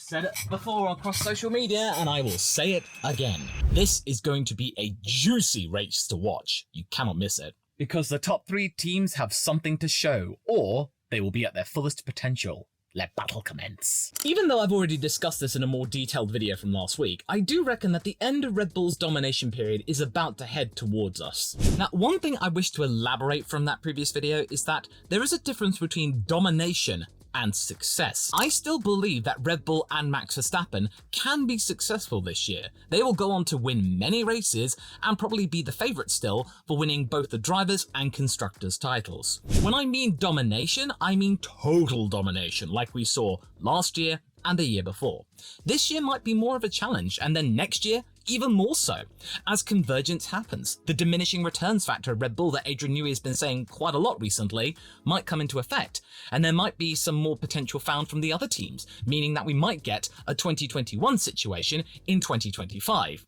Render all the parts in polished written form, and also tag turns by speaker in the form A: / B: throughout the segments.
A: said it before across social media, and I will say it again. This is going to be a juicy race to watch. You cannot miss it. Because the top 3 teams have something to show, or they will be at their fullest potential. Let battle commence. Even though I've already discussed this in a more detailed video from last week, I do reckon that the end of Red Bull's domination period is about to head towards us. Now, one thing I wish to elaborate from that previous video is that there is a difference between domination and success. I still believe that Red Bull and Max Verstappen can be successful this year. They will go on to win many races and probably be the favourite still for winning both the drivers' and constructors' titles. When I mean domination, I mean total domination, like we saw last year and the year before. This year might be more of a challenge, and then next year, even more so, as convergence happens. The diminishing returns factor of Red Bull that Adrian Newey has been saying quite a lot recently might come into effect, and there might be some more potential found from the other teams, meaning that we might get a 2021 situation in 2025.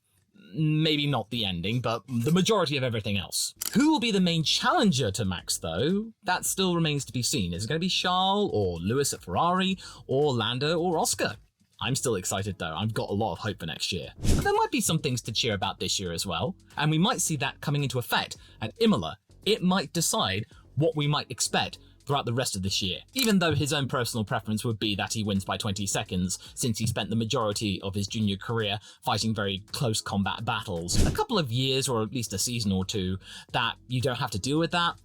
A: Maybe not the ending, but the majority of everything else. Who will be the main challenger to Max, though? That still remains to be seen. Is it going to be Charles, or Lewis at Ferrari, or Lando, or Oscar? I'm still excited though, I've got a lot of hope for next year. But there might be some things to cheer about this year as well, and we might see that coming into effect at Imola. It might decide what we might expect throughout the rest of this year, even though his own personal preference would be that he wins by 20 seconds, since he spent the majority of his junior career fighting very close combat battles. A couple of years, or at least a season or two, that you don't have to deal with that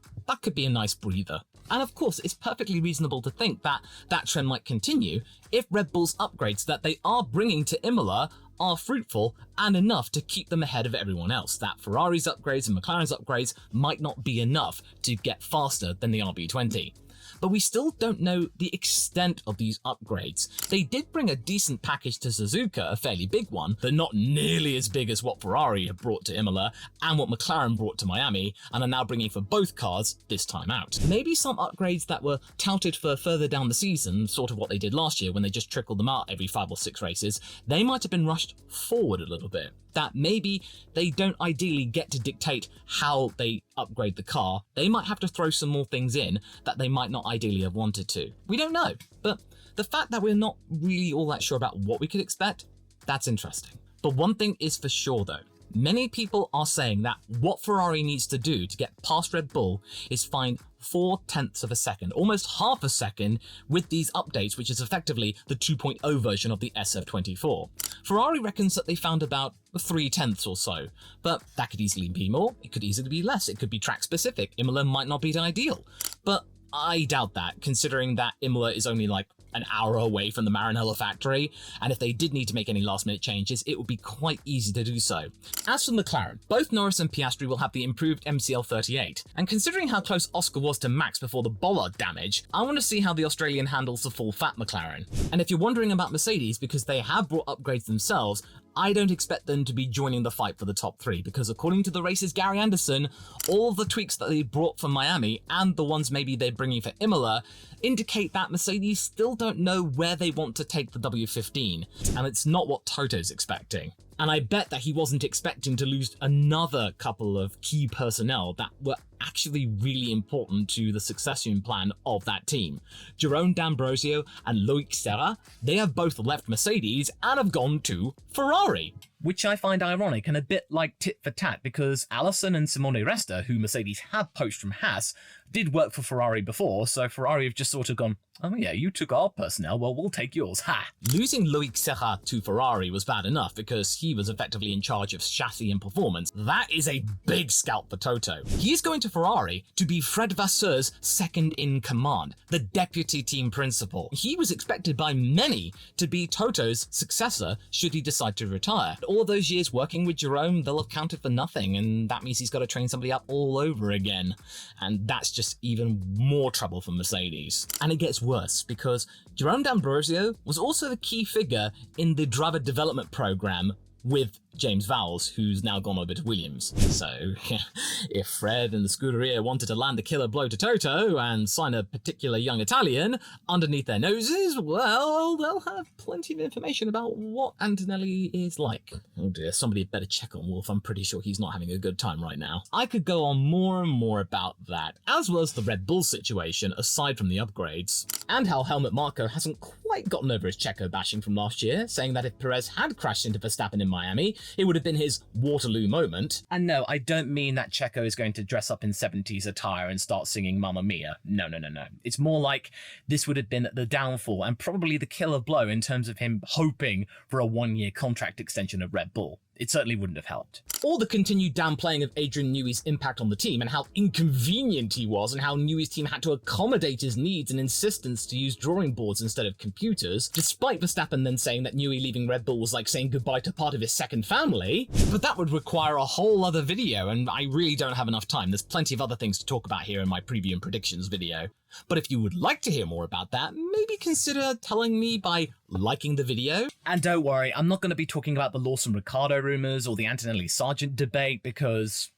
A: could be a nice breather. And of course, it's perfectly reasonable to think that that trend might continue if Red Bull's upgrades that they are bringing to Imola are fruitful and enough to keep them ahead of everyone else. That Ferrari's upgrades and McLaren's upgrades might not be enough to get faster than the RB20. But we still don't know the extent of these upgrades. They did bring a decent package to Suzuka, a fairly big one, but not nearly as big as what Ferrari have brought to Imola and what McLaren brought to Miami, and are now bringing for both cars this time out. Maybe some upgrades that were touted for further down the season, sort of what they did last year when they just trickled them out every 5 or 6 races, they might have been rushed forward a little bit. That maybe they don't ideally get to dictate how they upgrade the car. They might have to throw some more things in that they might not ideally have wanted to. We don't know, but the fact that we're not really all that sure about what we could expect, that's interesting. But one thing is for sure though, many people are saying that what Ferrari needs to do to get past Red Bull is find 0.4 of a second, almost half a second, with these updates, which is effectively the 2.0 version of the SF24. Ferrari reckons that they found about 0.3 or so, but that could easily be more, it could easily be less, it could be track specific. Imola might not be ideal, but I doubt that, considering that Imola is only like an hour away from the Maranello factory, and if they did need to make any last minute changes, it would be quite easy to do so. As for McLaren, both Norris and Piastri will have the improved MCL38, and considering how close Oscar was to Max before the bollard damage, I want to see how the Australian handles the full fat McLaren. And if you're wondering about Mercedes, because they have brought upgrades themselves, I don't expect them to be joining the fight for the top 3, because according to the race's Gary Anderson, all of the tweaks that they brought from Miami and the ones maybe they're bringing for Imola indicate that Mercedes still don't know where they want to take the W15, and it's not what Toto's expecting. And I bet that he wasn't expecting to lose another couple of key personnel that were actually really important to the succession plan of that team. Jerome D'Ambrosio and Loic Serra, they have both left Mercedes and have gone to Ferrari. Which I find ironic and a bit like tit for tat, because Allison and Simone Resta, who Mercedes have poached from Haas, did work for Ferrari before, so Ferrari have just sort of gone, oh yeah, you took our personnel, well we'll take yours, ha! Losing Loic Serra to Ferrari was bad enough because he was effectively in charge of chassis and performance. That is a big scalp for Toto. He's going to Ferrari to be Fred Vasseur's second in command, the deputy team principal. He was expected by many to be Toto's successor should he decide to retire. All those years working with Jerome, they'll have counted for nothing, and that means he's got to train somebody up all over again. And that's just even more trouble for Mercedes. And it gets worse, because Jerome D'Ambrosio was also the key figure in the driver development program with James Vowles, who's now gone over to Williams. So, if Fred and the Scuderia wanted to land a killer blow to Toto and sign a particular young Italian underneath their noses, well, they'll have plenty of information about what Antonelli is like. Oh dear, somebody had better check on Wolf. I'm pretty sure he's not having a good time right now. I could go on more and more about that, as well as the Red Bull situation, aside from the upgrades, and how Helmut Marko hasn't quite gotten over his Checo bashing from last year, saying that if Perez had crashed into Verstappen in Miami, it would have been his Waterloo moment. And no, I don't mean that Checo is going to dress up in 70s attire and start singing Mamma Mia. No. It's more like this would have been the downfall and probably the killer blow in terms of him hoping for a one-year contract extension at Red Bull. It certainly wouldn't have helped. Or the continued downplaying of Adrian Newey's impact on the team and how inconvenient he was and how Newey's team had to accommodate his needs and insistence to use drawing boards instead of computers, despite Verstappen then saying that Newey leaving Red Bull was like saying goodbye to part of his second family. But that would require a whole other video, and I really don't have enough time. There's plenty of other things to talk about here in my preview and predictions video. But if you would like to hear more about that, maybe consider telling me by liking the video. And don't worry, I'm not going to be talking about the Lawson-Ricciardo rumours or the Antonelli-Sargent debate, because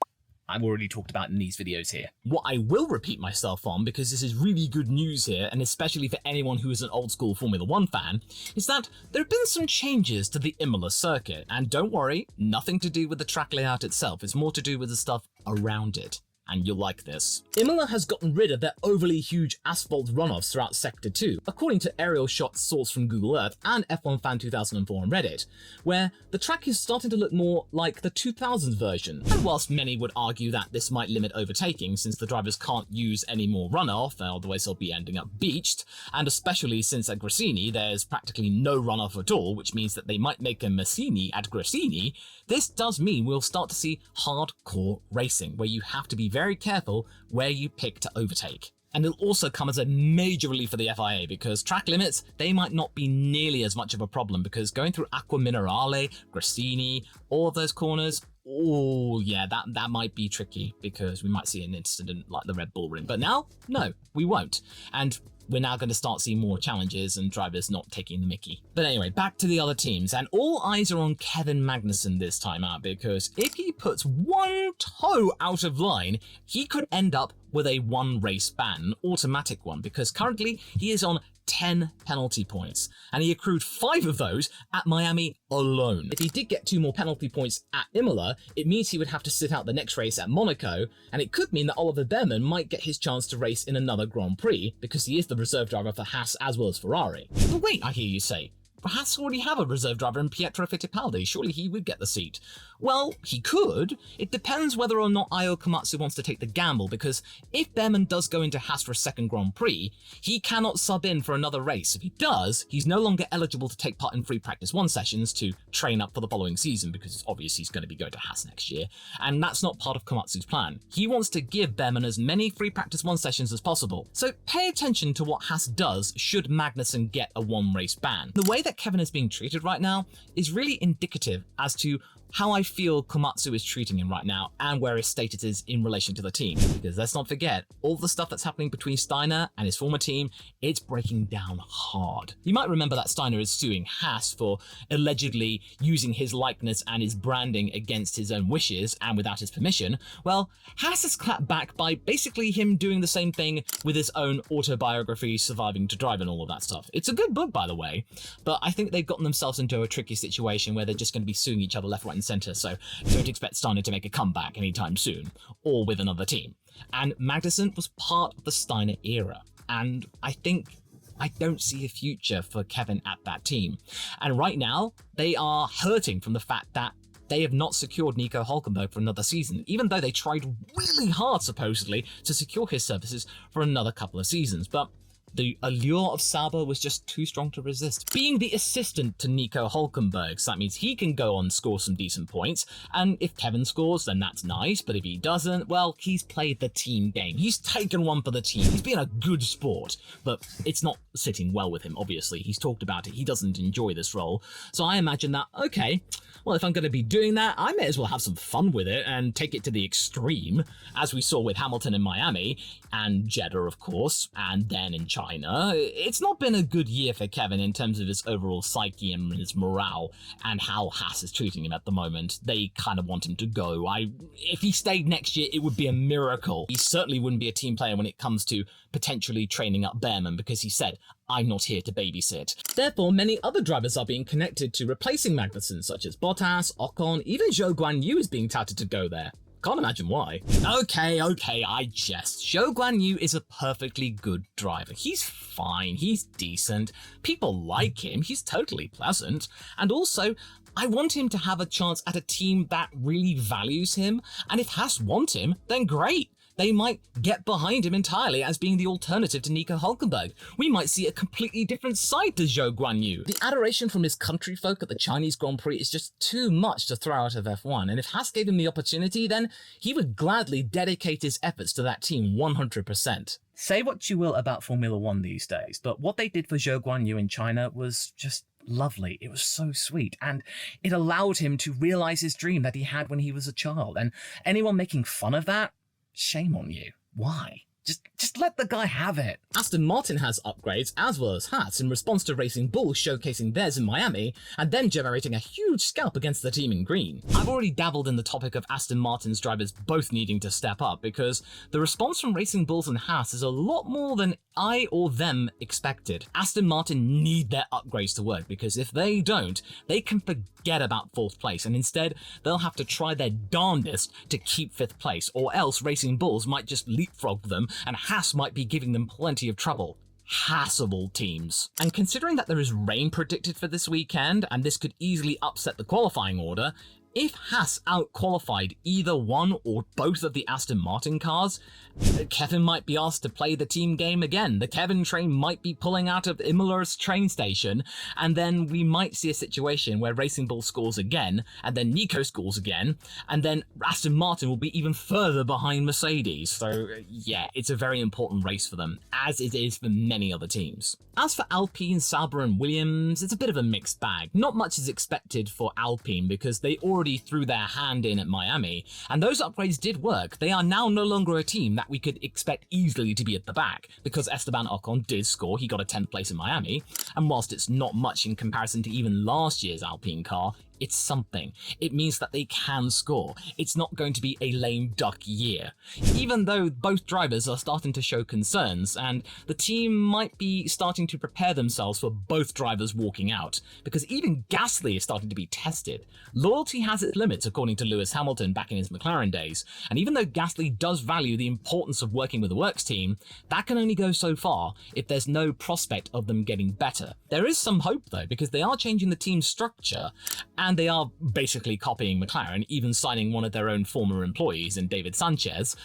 A: I've already talked about in these videos here. What I will repeat myself on, because this is really good news here, and especially for anyone who is an old school Formula 1 fan, is that there have been some changes to the Imola circuit. And don't worry, nothing to do with the track layout itself, it's more to do with the stuff around it. And you'll like this. Imola has gotten rid of their overly huge asphalt runoffs throughout Sector 2, according to aerial shots sourced from Google Earth and F1 Fan 2004 on Reddit, where the track is starting to look more like the 2000s version. And whilst many would argue that this might limit overtaking since the drivers can't use any more runoff, otherwise they'll be ending up beached, and especially since at Gresini there's practically no runoff at all, which means that they might make a Massini at Gresini, this does mean we'll start to see hardcore racing, where you have to be very careful where you pick to overtake. And it'll also come as a major relief for the FIA, because track limits, they might not be nearly as much of a problem, because going through Acqua Minerale, Gresini, all of those corners, oh yeah, that might be tricky, because we might see an incident like the Red Bull Ring. But now, no, we won't. And we're now going to start seeing more challenges and drivers not taking the mickey. But anyway, back to the other teams, and all eyes are on Kevin Magnussen this time out, because if he puts one toe out of line, he could end up with a one race ban, an automatic one, because currently he is on 10 penalty points, and he accrued 5 of those at Miami alone. If he did get 2 more penalty points at Imola, it means he would have to sit out the next race at Monaco, and it could mean that Oliver Behrman might get his chance to race in another Grand Prix, because he is the reserve driver for Haas as well as Ferrari. But wait, I hear you say, Haas already have a reserve driver in Pietro Fittipaldi, surely he would get the seat. Well, he could. It depends whether or not Ayo Komatsu wants to take the gamble, because if Behrman does go into Haas for a second Grand Prix, he cannot sub in for another race. If he does, he's no longer eligible to take part in free practice 1 sessions to train up for the following season, because it's obvious he's going to be going to Haas next year, and that's not part of Komatsu's plan. He wants to give Behrman as many free practice 1 sessions as possible, so pay attention to what Haas does should Magnussen get a 1 race ban. The way that Kevin is being treated right now is really indicative as to how I feel Komatsu is treating him right now and where his status is in relation to the team. Because let's not forget, all the stuff that's happening between Steiner and his former team, it's breaking down hard. You might remember that Steiner is suing Haas for allegedly using his likeness and his branding against his own wishes and without his permission. Well, Haas has clapped back by basically him doing the same thing with his own autobiography, Surviving to Drive and all of that stuff. It's a good book, by the way, but I think they've gotten themselves into a tricky situation where they're just going to be suing each other left, right, and centre, so don't expect Steiner to make a comeback anytime soon, or with another team. And Magnussen was part of the Steiner era, and I don't see a future for Kevin at that team. And right now, they are hurting from the fact that they have not secured Nico Hülkenberg for another season, even though they tried really hard, supposedly, to secure his services for another couple of seasons. But the allure of Sauber was just too strong to resist. Being the assistant to Nico Hülkenberg, so that means he can go on and score some decent points, and if Kevin scores, then that's nice, but if he doesn't, well, he's played the team game. He's taken one for the team. He's been a good sport, but it's not sitting well with him, obviously. He's talked about it. He doesn't enjoy this role. So I imagine that, okay, well, if I'm going to be doing that, I may as well have some fun with it and take it to the extreme, as we saw with Hamilton in Miami, and Jeddah, of course, and then in China. China, it's not been a good year for Kevin in terms of his overall psyche and his morale and how Haas is treating him at the moment. They kind of want him to go. If he stayed next year, it would be a miracle. He certainly wouldn't be a team player when it comes to potentially training up Behrman, because he said, "I'm not here to babysit." Therefore, many other drivers are being connected to replacing Magnussen, such as Bottas, Ocon, even Zhou Guanyu is being touted to go there. Can't imagine why. Okay, I jest. Zhou Guanyu is a perfectly good driver. He's fine, he's decent, people like him, he's totally pleasant, and also, I want him to have a chance at a team that really values him, and if Haas want him, then great. They might get behind him entirely as being the alternative to Nico Hülkenberg. We might see a completely different side to Zhou Guanyu. The adoration from his country folk at the Chinese Grand Prix is just too much to throw out of F1, and if Haas gave him the opportunity, then he would gladly dedicate his efforts to that team 100%.
B: Say what you will about Formula One these days, but what they did for Zhou Guanyu in China was just lovely. It was so sweet, and it allowed him to realize his dream that he had when he was a child, and anyone making fun of that, shame on you. Why? Just let the guy have it.
A: Aston Martin has upgrades, as well as Haas, in response to Racing Bull showcasing theirs in Miami, and then generating a huge scalp against the team in green. I've already dabbled in the topic of Aston Martin's drivers both needing to step up, because the response from Racing Bulls and Haas is a lot more than I or them expected. Aston Martin need their upgrades to work, because if they don't, they can forget about 4th place, and instead, they'll have to try their darndest to keep 5th place, or else Racing Bulls might just leapfrog them, and Haas might be giving them plenty of trouble. Haasable teams. And considering that there is rain predicted for this weekend, and this could easily upset the qualifying order, if Haas out-qualified either one or both of the Aston Martin cars, Kevin might be asked to play the team game again. The Kevin train might be pulling out of Imola's train station, and then we might see a situation where Racing Bull scores again, and then Nico scores again, and then Aston Martin will be even further behind Mercedes. So yeah, it's a very important race for them, as it is for many other teams. As for Alpine, Sauber and Williams, it's a bit of a mixed bag. Not much is expected for Alpine because they already threw their hand in at Miami, and those upgrades did work. They are now no longer a team that we could expect easily to be at the back, because Esteban Ocon did score, he got a 10th place in Miami, and whilst it's not much in comparison to even last year's Alpine car, it's something. It means that they can score. It's not going to be a lame duck year. Even though both drivers are starting to show concerns, and the team might be starting to prepare themselves for both drivers walking out, because even Gasly is starting to be tested. Loyalty has its limits, according to Lewis Hamilton back in his McLaren days, and even though Gasly does value the importance of working with a works team, that can only go so far if there's no prospect of them getting better. There is some hope though, because they are changing the team structure, and they are basically copying McLaren, even signing one of their own former employees in David Sanchez.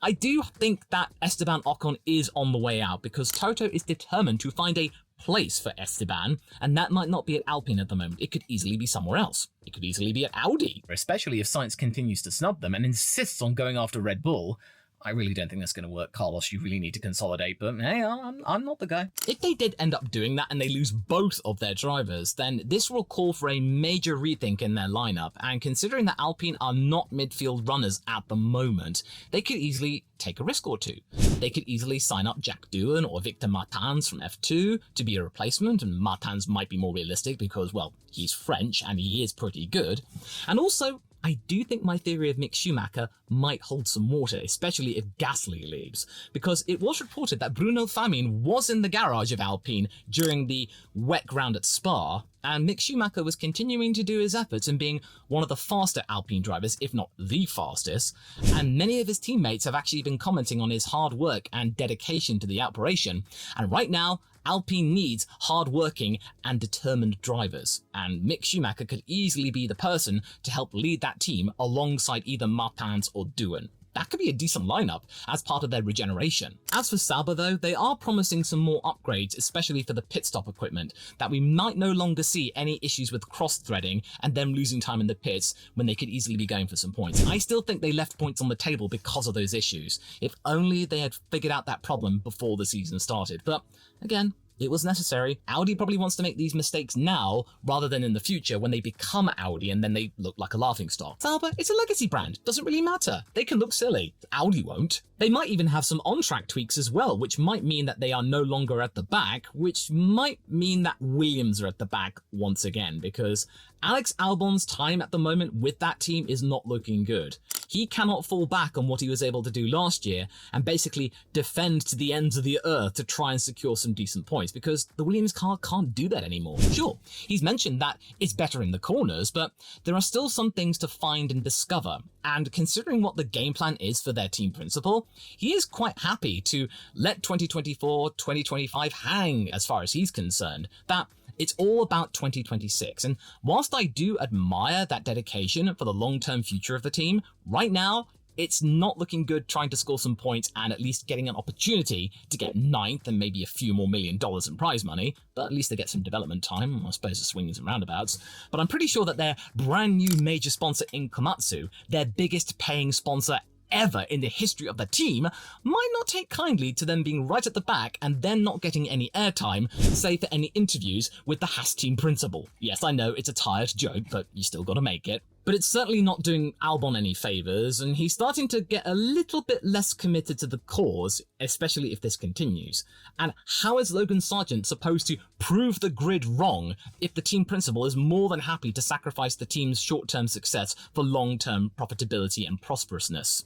A: I do think that Esteban Ocon is on the way out, because Toto is determined to find a place for Esteban, and that might not be at Alpine at the moment. It could easily be somewhere else. It could easily be at Audi.
B: Especially if Sainz continues to snub them and insists on going after Red Bull. I really don't think that's going to work, Carlos. You really need to consolidate, but hey, I'm not the guy.
A: If they did end up doing that and they lose both of their drivers, then this will call for a major rethink in their lineup, and considering that Alpine are not midfield runners at the moment, they could easily take a risk or two. They could easily sign up Jack Doohan or Victor Martins from F2 to be a replacement, and Martins might be more realistic because, well, he's French and he is pretty good. And also, I do think my theory of Mick Schumacher might hold some water, especially if Gasly leaves, because it was reported that Bruno Famin was in the garage of Alpine during the wet ground at Spa, and Mick Schumacher was continuing to do his efforts and being one of the faster Alpine drivers, if not the fastest, and many of his teammates have actually been commenting on his hard work and dedication to the operation, and right now, Alpine needs hard-working and determined drivers, and Mick Schumacher could easily be the person to help lead that team alongside either Martins or Doohan. That could be a decent lineup as part of their regeneration. As for Sauber though, they are promising some more upgrades, especially for the pit stop equipment, that we might no longer see any issues with cross-threading and them losing time in the pits when they could easily be going for some points. I still think they left points on the table because of those issues. If only they had figured out that problem before the season started. But again, it was necessary. Audi probably wants to make these mistakes now rather than in the future when they become Audi and then they look like a laughingstock. Sauber, it's a legacy brand. Doesn't really matter. They can look silly. Audi won't. They might even have some on-track tweaks as well, which might mean that they are no longer at the back, which might mean that Williams are at the back once again, because Alex Albon's time at the moment with that team is not looking good. He cannot fall back on what he was able to do last year and basically defend to the ends of the earth to try and secure some decent points, because the Williams car can't do that anymore. Sure, he's mentioned that it's better in the corners, but there are still some things to find and discover. And considering what the game plan is for their team principal, he is quite happy to let 2024, 2025 hang as far as he's concerned. That it's all about 2026. And whilst I do admire that dedication for the long-term future of the team, right now, it's not looking good trying to score some points and at least getting an opportunity to get ninth and maybe a few more $1 million in prize money, but at least they get some development time, I suppose the swings and roundabouts. But I'm pretty sure that their brand new major sponsor in Komatsu, their biggest paying sponsor ever in the history of the team, might not take kindly to them being right at the back and then not getting any airtime, save for any interviews with the Haas team principal. Yes, I know it's a tired joke, but you still gotta make it. But it's certainly not doing Albon any favours, and he's starting to get a little bit less committed to the cause, especially if this continues. And how is Logan Sargent supposed to prove the grid wrong if the team principal is more than happy to sacrifice the team's short-term success for long-term profitability and prosperousness?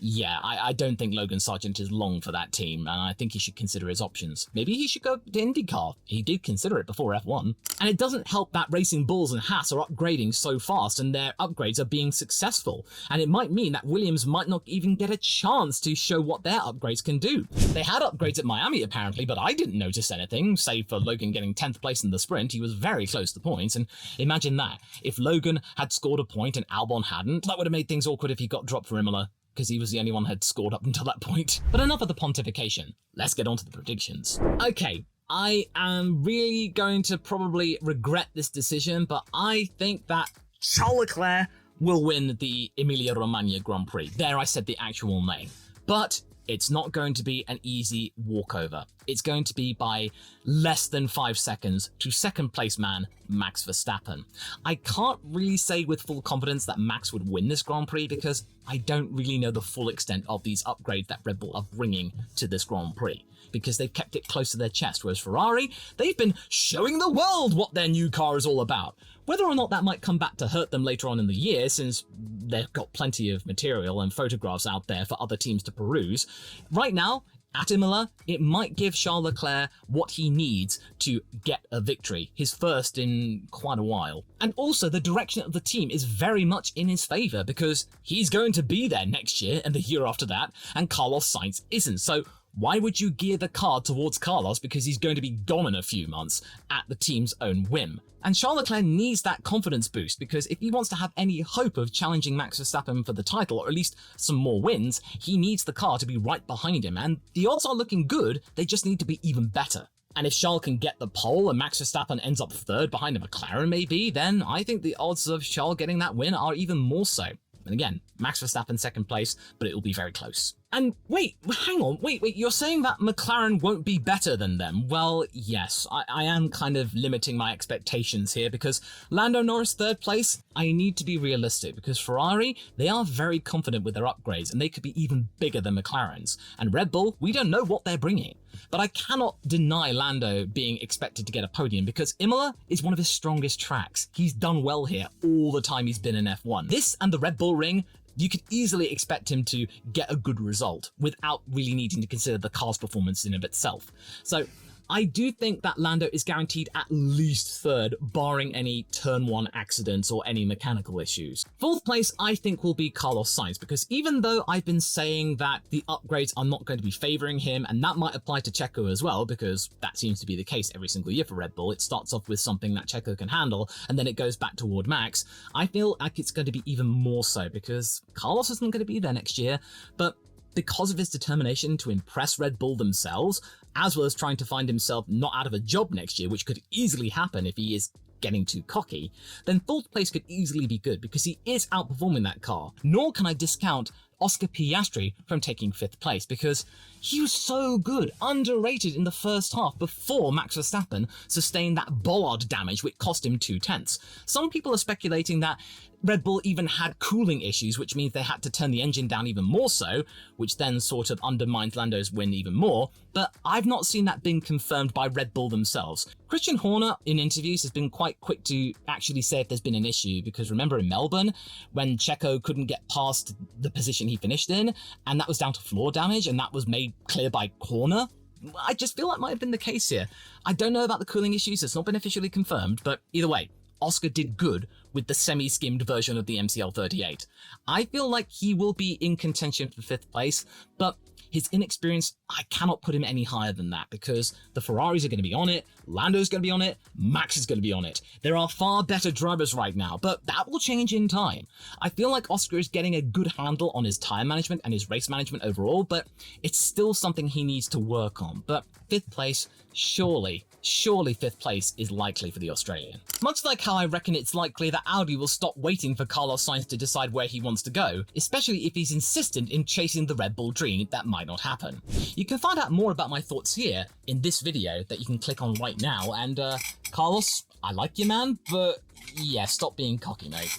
A: Yeah, I don't think Logan Sargent is long for that team, and I think he should consider his options. Maybe he should go to IndyCar. He did consider it before F1. And it doesn't help that Racing Bulls and Haas are upgrading so fast and their upgrades are being successful, and it might mean that Williams might not even get a chance to show what their upgrades can do. They had upgrades at Miami apparently, but I didn't notice anything, save for Logan getting 10th place in the sprint. He was very close to points, and imagine that. If Logan had scored a point and Albon hadn't, that would have made things awkward if he got dropped for Imola, because he was the only one who had scored up until that point. But enough of the pontification. Let's get on to the predictions. Okay, I am really going to probably regret this decision, but I think that Charles Leclerc will win the Emilia Romagna Grand Prix. There I said the actual name. But it's not going to be an easy walkover. It's going to be by less than 5 seconds to second place man, Max Verstappen. I can't really say with full confidence that Max would win this Grand Prix because I don't really know the full extent of these upgrades that Red Bull are bringing to this Grand Prix, because they've kept it close to their chest, whereas Ferrari, they've been showing the world what their new car is all about. Whether or not that might come back to hurt them later on in the year, since they've got plenty of material and photographs out there for other teams to peruse, right now, at Imola, it might give Charles Leclerc what he needs to get a victory, his first in quite a while. And also, the direction of the team is very much in his favour, because he's going to be there next year and the year after that, and Carlos Sainz isn't. So why would you gear the car towards Carlos because he's going to be gone in a few months at the team's own whim? And Charles Leclerc needs that confidence boost, because if he wants to have any hope of challenging Max Verstappen for the title, or at least some more wins, he needs the car to be right behind him. And the odds are looking good, they just need to be even better. And if Charles can get the pole and Max Verstappen ends up third behind a McLaren maybe, then I think the odds of Charles getting that win are even more so. And again, Max Verstappen second place, but it will be very close. And wait, hang on, wait, you're saying that McLaren won't be better than them? Well, yes, I am kind of limiting my expectations here, because Lando Norris third place, I need to be realistic, because Ferrari, they are very confident with their upgrades, and they could be even bigger than McLaren's. And Red Bull, we don't know what they're bringing. But I cannot deny Lando being expected to get a podium, because Imola is one of his strongest tracks. He's done well here all the time he's been in F1. This and the Red Bull Ring, you could easily expect him to get a good result without really needing to consider the car's performance in and of itself. So I do think that Lando is guaranteed at least third, barring any turn 1 accidents or any mechanical issues. Fourth place, I think, will be Carlos Sainz, because even though I've been saying that the upgrades are not going to be favouring him, and that might apply to Checo as well, because that seems to be the case every single year for Red Bull. It starts off with something that Checo can handle, and then it goes back toward Max. I feel like it's going to be even more so, because Carlos isn't going to be there next year, but because of his determination to impress Red Bull themselves, as well as trying to find himself not out of a job next year, which could easily happen if he is getting too cocky, then fourth place could easily be good, because he is outperforming that car. Nor can I discount Oscar Piastri from taking 5th place because he was so good, underrated in the first half before Max Verstappen sustained that bollard damage which cost him 2/10. Some people are speculating that Red Bull even had cooling issues, which means they had to turn the engine down even more so, which then sort of undermines Lando's win even more, but I've not seen that being confirmed by Red Bull themselves. Christian Horner in interviews has been quite quick to actually say if there's been an issue, because remember in Melbourne, when Checo couldn't get past the position he finished in, and that was down to floor damage, and that was made clear by Horner? I just feel that might have been the case here. I don't know about the cooling issues, it's not been officially confirmed, but either way, Oscar did good with the semi-skimmed version of the MCL38. I feel like he will be in contention for 5th place, but his inexperience, I cannot put him any higher than that because the Ferraris are going to be on it, Lando's going to be on it, Max is going to be on it. There are far better drivers right now, but that will change in time. I feel like Oscar is getting a good handle on his tyre management and his race management overall, but it's still something he needs to work on. But 5th place, surely 5th place is likely for the Australian. Much like how I reckon it's likely that Audi will stop waiting for Carlos Sainz to decide where he wants to go, especially if he's insistent in chasing the Red Bull dream that might not happen. You can find out more about my thoughts here in this video that you can click on right now, and Carlos, I like you man, but yeah, stop being cocky mate.